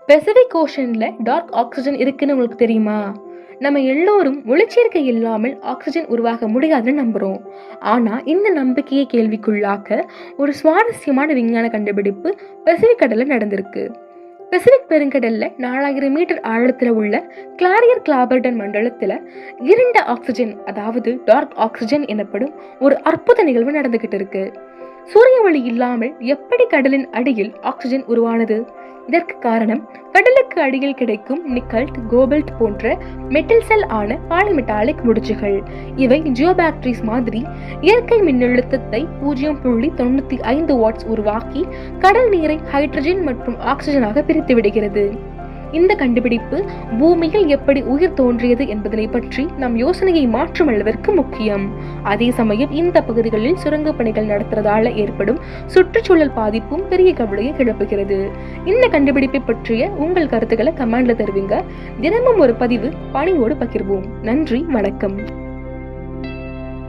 Pacific ஓஷன்ல dark oxygen இருக்குன்னு உங்களுக்கு தெரியுமா? நம்ம எல்லோரும் ஒளிச்சேர்க்கை இல்லாமல் ஆக்சிஜன் உருவாக முடியாதுன்னு நம்புறோம். ஆனா இந்த நம்பிக்கையை கேள்விக்குள்ளாக்க ஒரு சுவாரஸ்யமான விஞ்ஞான கண்டுபிடிப்பு பெசிபிக் கடல்ல நடந்திருக்கு. பெசிபிக் பெருங்கடல்ல 4000 மீட்டர் ஆழத்துல உள்ள கிளாரியர் கிளாபர்டன் மண்டலத்துல இருண்ட ஆக்சிஜன், அதாவது டார்க் ஆக்சிஜன் எனப்படும் ஒரு அற்புத நிகழ்வு நடந்துகிட்டு இருக்கு. சூரிய ஒளி இல்லாமல் எப்படி கடலின் அடியில் ஆக்சிஜன் உருவானது? இதற்கு காரணம் கடலுக்கு அடியில் கிடைக்கும் நிக்கல்ட், கோபல்ட் போன்ற மெட்டல் செல் ஆன பாலிமெட்டாலிக் முடிச்சுகள். இவை ஜியோபாக்டீரிஸ் மாதிரி இயற்கை மின்னழுத்தத்தை 0.95 வாட்ஸ் உருவாக்கி கடல் நீரை ஹைட்ரஜன் மற்றும் ஆக்சிஜனாக பிரித்து விடுகிறது. இந்த கண்டுபிடிப்பு பூமியில் எப்படி உயிர் தோன்றியது என்பதனை பற்றி நம் யோசனையை மாற்றும் அளவிற்கு முக்கியம். அதே சமயம் இந்த பகுதிகளில் சுரங்க பணிகள் நடத்துறதால ஏற்படும் சுற்றுச்சூழல் பாதிப்பும் பெரிய கவலையை கிளப்புகிறது. இந்த கண்டுபிடிப்பை பற்றிய உங்கள் கருத்துக்களை கமெண்ட்ல தருவீங்க. தினமும் ஒரு பதிவு பணியோடு பகிர்வோம். நன்றி, வணக்கம்.